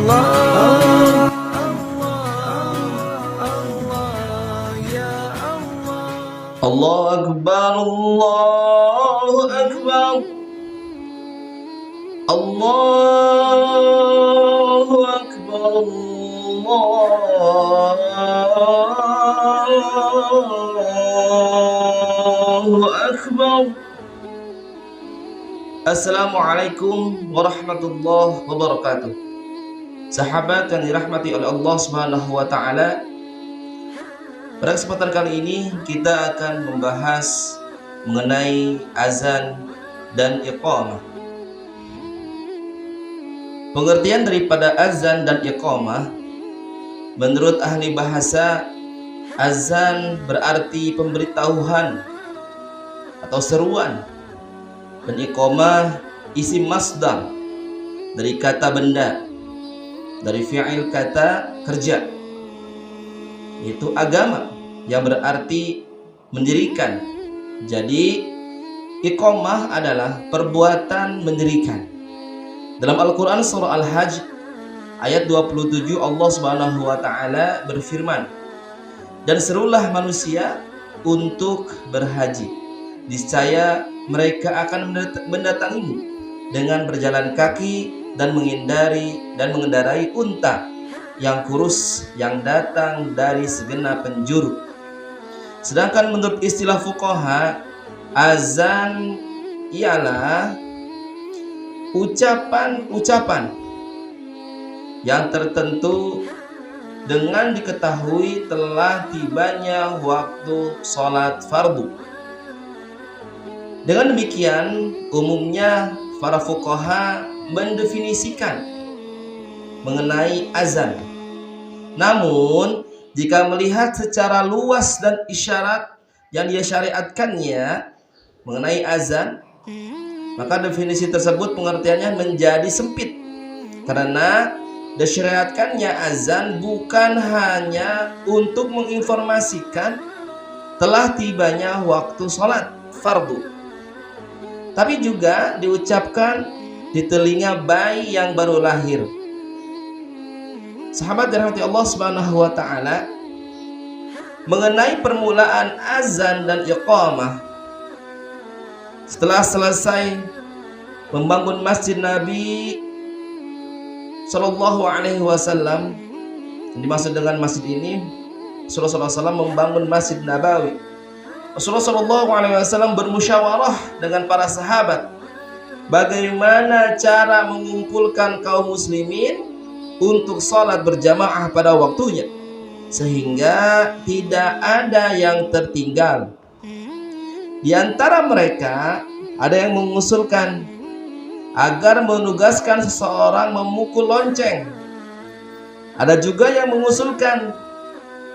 Allah. Allahu Akbar, Allahu Akbar, Allahu Akbar, Allahu Akbar. Assalamualaikum warahmatullahi wabarakatuh. Sahabat yang dirahmati oleh Allah Subhanahu wa taala, pada kesempatan kali ini kita akan membahas mengenai azan dan iqamah. Pengertian daripada azan dan iqamah, menurut ahli bahasa, azan berarti pemberitahuan atau seruan, dan iqamah isim masdar dari kata benda, dari fi'il kata kerja, yaitu agama yang berarti mendirikan. Jadi iqamah adalah perbuatan mendirikan. Dalam Al-Quran surah Al-Hajj ayat 27 Allah Subhanahu wa taala berfirman, "Dan serulah manusia untuk berhaji, niscaya mereka akan mendatangimu dengan berjalan kaki dan mengendarai unta yang kurus yang datang dari segenap penjuru." Sedangkan menurut istilah fuqaha, azan ialah ucapan-ucapan yang tertentu dengan diketahui telah tibanya waktu sholat fardu. Dengan demikian, umumnya para fuqaha mendefinisikan mengenai azan. Namun, jika melihat secara luas dan isyarat yang dia syariatkannya mengenai azan, maka definisi tersebut pengertiannya menjadi sempit, karena disyariatkannya azan bukan hanya untuk menginformasikan telah tibanya waktu sholat fardu, tapi juga diucapkan di telinga bayi yang baru lahir. Sahabat dirahmati Allah Subhanahu wa taala, mengenai permulaan azan dan iqamah, setelah selesai membangun masjid Nabi Sallallahu Alaihi Wasallam, yang dimaksud dengan masjid ini, Rasulullah SAW membangun Masjid Nabawi. Rasulullah Sallallahu Alaihi Wasallam bermusyawarah dengan para sahabat bagaimana cara mengumpulkan kaum muslimin untuk sholat berjamaah pada waktunya, sehingga tidak ada yang tertinggal. Di antara mereka ada yang mengusulkan agar menugaskan seseorang memukul lonceng. Ada juga yang mengusulkan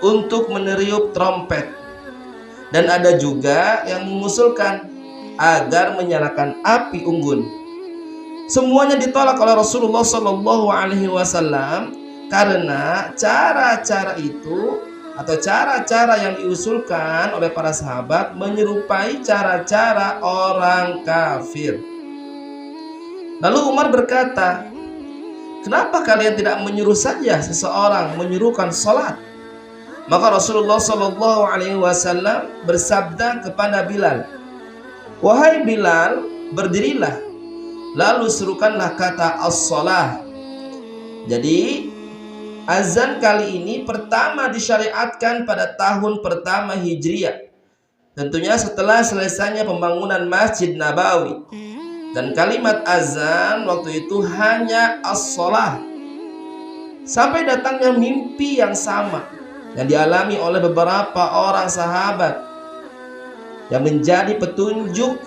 untuk meneriuk trompet. Dan ada juga yang mengusulkan agar menyalakan api unggun. Semuanya ditolak oleh Rasulullah Sallallahu Alaihi Wasallam karena cara-cara itu atau cara-cara yang diusulkan oleh para sahabat menyerupai cara-cara orang kafir. Lalu Umar berkata, "Kenapa kalian tidak menyuruh saja seseorang menyuruhkan sholat?" Maka Rasulullah Sallallahu Alaihi Wasallam bersabda kepada Bilal, "Wahai Bilal, berdirilah, lalu serukanlah kata as-shalah." Jadi azan kali ini pertama disyariatkan pada tahun pertama Hijriah, tentunya setelah selesainya pembangunan Masjid Nabawi. Dan kalimat azan waktu itu hanya as-shalah, sampai datangnya mimpi yang sama yang dialami oleh beberapa orang sahabat, yang menjadi petunjuk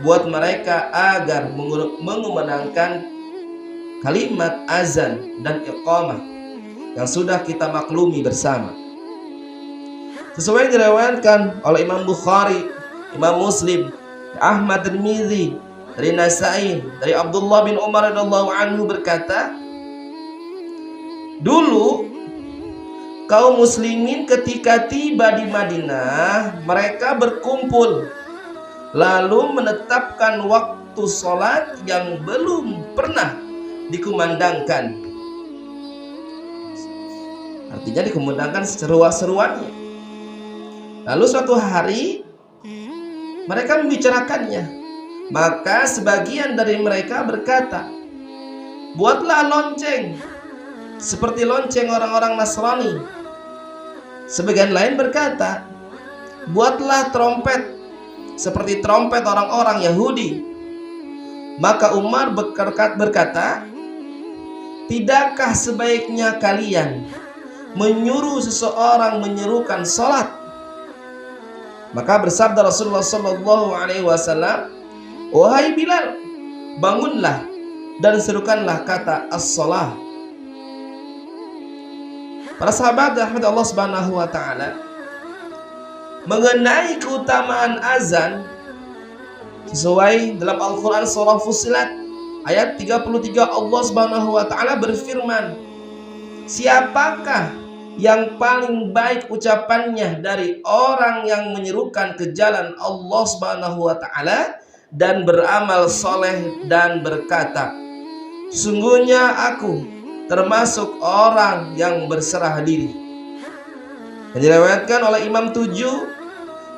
buat mereka agar mengumandangkan kalimat azan dan iqamah yang sudah kita maklumi bersama. Sesuai yang diriwayatkan oleh Imam Bukhari, Imam Muslim, Ahmad Tirmidzi, dari Nasai, dari Abdullah bin Umar radhiyallahu anhu berkata, dulu kaum muslimin ketika tiba di Madinah, mereka berkumpul lalu menetapkan waktu sholat yang belum pernah dikumandangkan. Artinya dikumandangkan seruan-seruannya. Lalu suatu hari mereka membicarakannya. Maka sebagian dari mereka berkata, buatlah lonceng seperti lonceng orang-orang Nasrani. Sebagian lain berkata, buatlah trompet seperti trompet orang-orang Yahudi. Maka Umar berkata, tidakkah sebaiknya kalian menyuruh seseorang menyerukan salat? Maka bersabda Rasulullah SAW, wahai Bilal, bangunlah dan serukanlah kata as-salah. Para sahabat rahmat Allah Subhanahu wa taala, mengenai keutamaan azan sesuai dalam Al-Qur'an surah Fussilat ayat 33, Allah Subhanahu wa taala berfirman, siapakah yang paling baik ucapannya dari orang yang menyerukan ke jalan Allah Subhanahu wa taala dan beramal soleh dan berkata, sungguhnya aku termasuk orang yang berserah diri. Dan diriwayatkan oleh Imam 7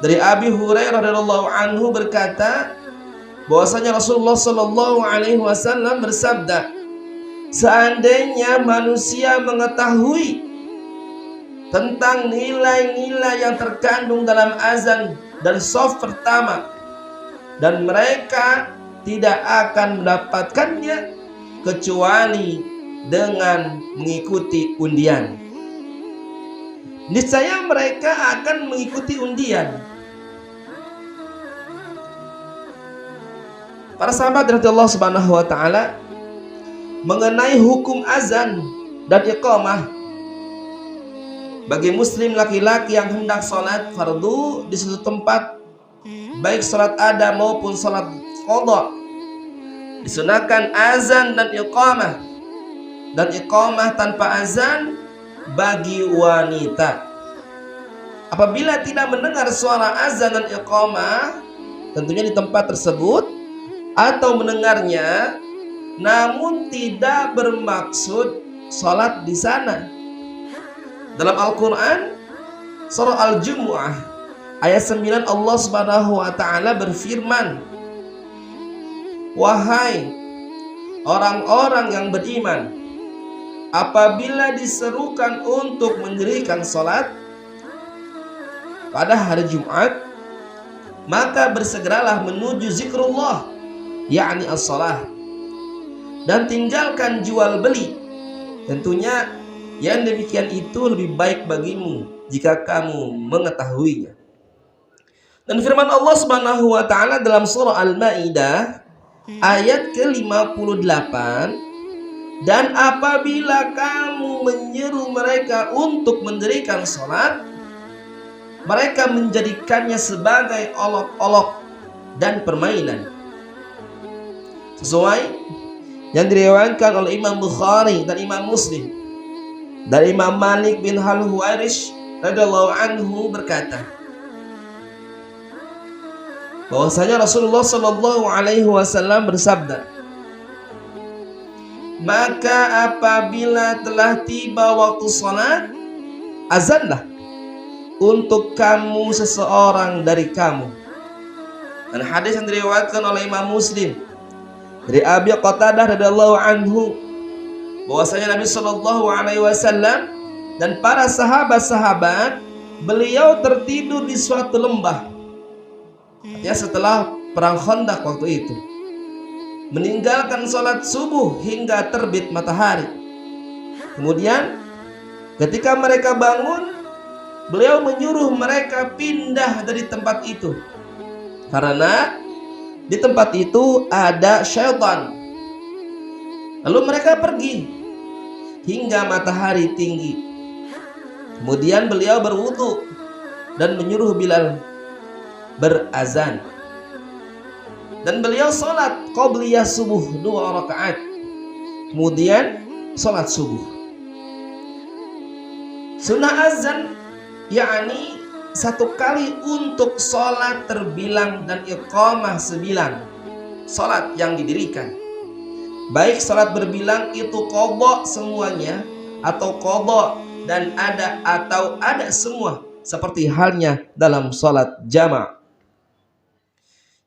dari Abi Hurairah radhiyallahu anhu berkata, bahwasanya Rasulullah sallallahu alaihi wasallam bersabda, seandainya manusia mengetahui tentang nilai-nilai yang terkandung dalam azan dan shaf pertama, dan mereka tidak akan mendapatkannya kecuali dengan mengikuti undian, niscaya mereka akan mengikuti undian. Para sahabat radhiyallahu subhanahu wa ta'ala, mengenai hukum azan dan iqamah bagi muslim laki-laki yang hendak sholat fardu di suatu tempat, baik sholat ada maupun sholat qadha, disunahkan azan dan iqamah tanpa azan bagi wanita. Apabila tidak mendengar suara azan dan iqamah, tentunya di tempat tersebut, atau mendengarnya namun tidak bermaksud sholat di sana. Dalam Al-Quran surah Al-Jumu'ah ayat 9, Allah Subhanahu wa ta'ala berfirman, wahai orang-orang yang beriman, apabila diserukan untuk mendirikan sholat pada hari Jumat, maka bersegeralah menuju zikrullah, yakni as-salah, dan tinggalkan jual beli. Tentunya yang demikian itu lebih baik bagimu jika kamu mengetahuinya. Dan firman Allah Subhanahu wa ta'ala dalam surah Al-Maidah ayat ke-58, dan apabila kamu menyeru mereka untuk mendirikan sholat, mereka menjadikannya sebagai olok-olok dan permainan. Sesuai yang diriwayatkan oleh Imam Bukhari dan Imam Muslim dari Imam Malik bin Al-Huwairish radhiyallahu anhu berkata, bahwasanya Rasulullah sallallahu alaihi wasallam bersabda, maka apabila telah tiba waktu salat, azanlah untuk kamu seseorang dari kamu. Dan hadis yang diriwayatkan oleh Imam Muslim dari Abi Qatadah radhiyallahu anhu, bahwasanya Nabi sallallahu alaihi wasallam dan para sahabat-sahabat beliau tertidur di suatu lembah, ya, setelah perang Khandaq waktu itu, meninggalkan sholat subuh hingga terbit matahari. Kemudian ketika mereka bangun, beliau menyuruh mereka pindah dari tempat itu karena di tempat itu ada syaitan. Lalu mereka pergi hingga matahari tinggi. Kemudian beliau berwudu dan menyuruh Bilal berazan. Dan beliau sholat qabliyah subuh 2 rakaat. Kemudian sholat subuh. Sunnah azan yakni 1 kali untuk sholat terbilang dan iqamah 9 sholat yang didirikan. Baik sholat berbilang itu qadha semuanya atau qadha dan ada semua, seperti halnya dalam salat jamaah.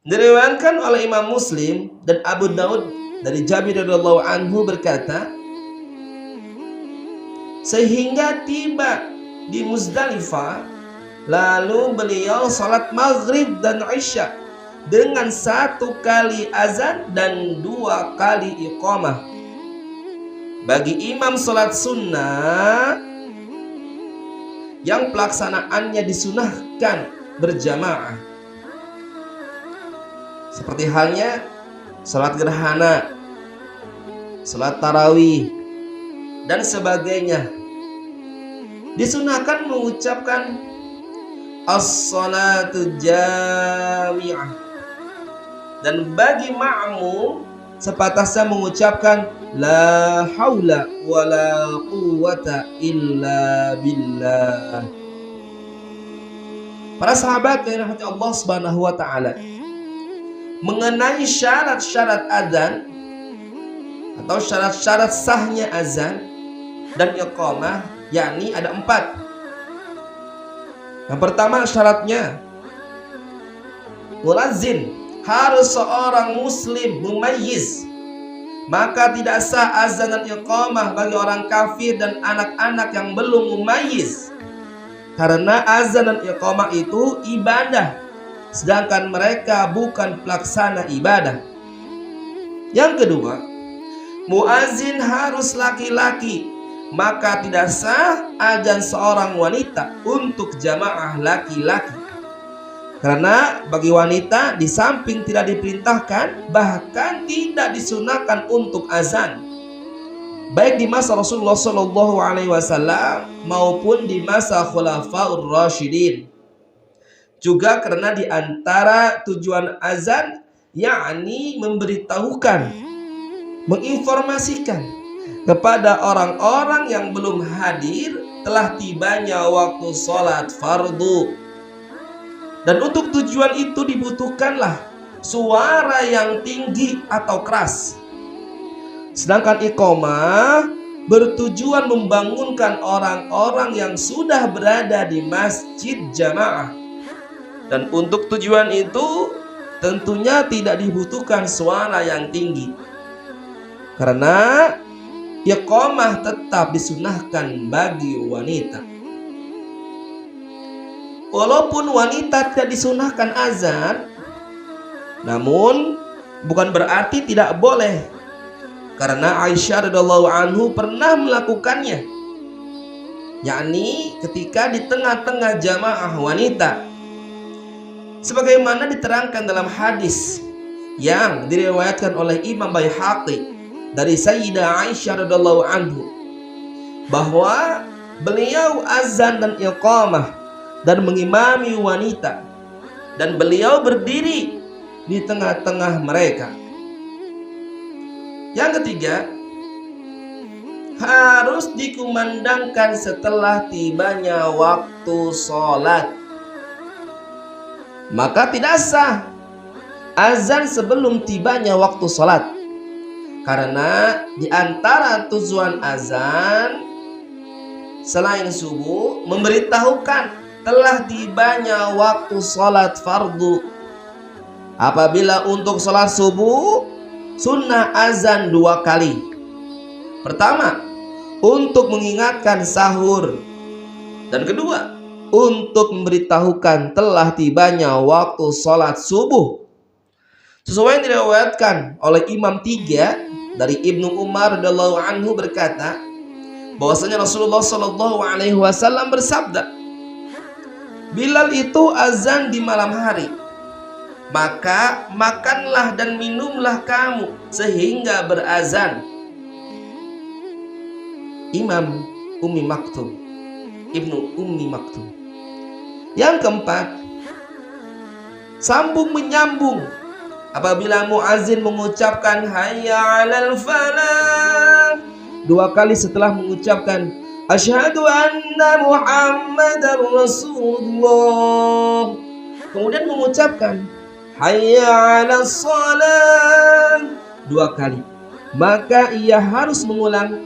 Diriwayatkan oleh Imam Muslim dan Abu Daud dari Jabir radhiyallahu anhu berkata, sehingga tiba di Muzdalifah, lalu beliau salat maghrib dan isya dengan 1 kali azan dan 2 kali iqamah. Bagi imam salat sunnah yang pelaksanaannya disunahkan berjamaah, seperti halnya salat gerhana, salat tarawih, dan sebagainya, disunahkan mengucapkan as-salatu jami'ah. Dan bagi ma'mum sepatasnya mengucapkan la haula wala quwwata illa billah. Para sahabat yang dirahmati Allah Subhanahu wa taala, mengenai syarat-syarat azan atau syarat-syarat sahnya azan dan iqamah, yakni ada 4. Yang pertama syaratnya, muazzin harus seorang muslim mumayyiz, maka tidak sah azan dan iqamah bagi orang kafir dan anak-anak yang belum mumayyiz, karena azan dan iqamah itu ibadah, sedangkan mereka bukan pelaksana ibadah. Yang kedua, muazzin harus laki-laki, maka tidak sah azan seorang wanita untuk jamaah laki-laki, karena bagi wanita di samping tidak diperintahkan, bahkan tidak disunahkan untuk azan, baik di masa Rasulullah SAW maupun di masa Khulafaur Rasyidin. Juga karena di antara tujuan azan yakni memberitahukan, menginformasikan kepada orang-orang yang belum hadir telah tibanya waktu sholat fardu. Dan untuk tujuan itu dibutuhkanlah suara yang tinggi atau keras. Sedangkan iqamah bertujuan membangunkan orang-orang yang sudah berada di masjid jamaah. Dan untuk tujuan itu tentunya tidak dibutuhkan suara yang tinggi, karena iqamah tetap disunahkan bagi wanita. Walaupun wanita tidak disunahkan azan, namun bukan berarti tidak boleh, karena Aisyah radhiyallahu anhu pernah melakukannya, yakni ketika di tengah-tengah jamaah wanita, sebagaimana diterangkan dalam hadis yang diriwayatkan oleh Imam Baihaqi dari Sayyidah Aisyah radhiyallahu anhu, bahwa beliau azan dan iqamah dan mengimami wanita, dan beliau berdiri di tengah-tengah mereka. Yang ketiga, harus dikumandangkan setelah tibanya waktu sholat, maka tidak sah azan sebelum tibanya waktu sholat, karena di antara tujuan azan selain subuh memberitahukan telah tibanya waktu sholat fardu. Apabila untuk sholat subuh, sunnah azan 2 kali. Pertama, untuk mengingatkan sahur, dan kedua, untuk memberitahukan telah tibanya waktu sholat subuh. Sesuai yang diriwayatkan oleh Imam 3 dari Ibnu Umar radhiyallahu anhu berkata, bahwasanya Rasulullah SAW bersabda, Bilal itu azan di malam hari, maka makanlah dan minumlah kamu sehingga berazan. Imam Ummi Maktum, Ibnu Ummi Maktum. Yang keempat, sambung menyambung apabila muazin mengucapkan hayya 'alal falah 2 kali setelah mengucapkan asyhadu anna Muhammadar Rasulullah, kemudian mengucapkan hayya 'alas shalah 2 kali, maka ia harus mengulang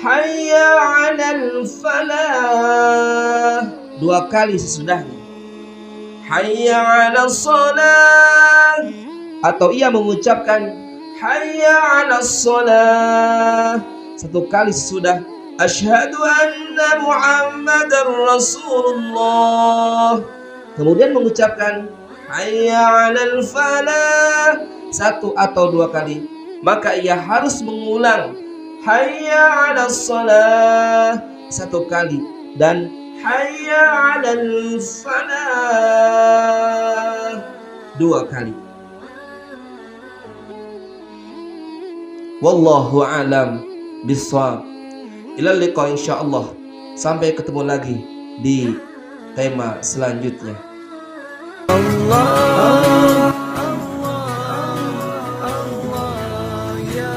hayya 'alal falah. 2 kali sesudahnya, hayya 'alas shalah. Atau ia mengucapkan hayya 'alas shalah 1 kali sesudah asyhadu anna Muhammadar Rasulullah. Kemudian mengucapkan hayya 'alal falah 1 atau 2 kali, maka ia harus mengulang hayya 'alas shalah 1 kali dan hayya 'alal falah 2 kali. Wallahu a'lam bishawab. Ilal liqa insyaallah. Sampai ketemu lagi di tema selanjutnya. Allah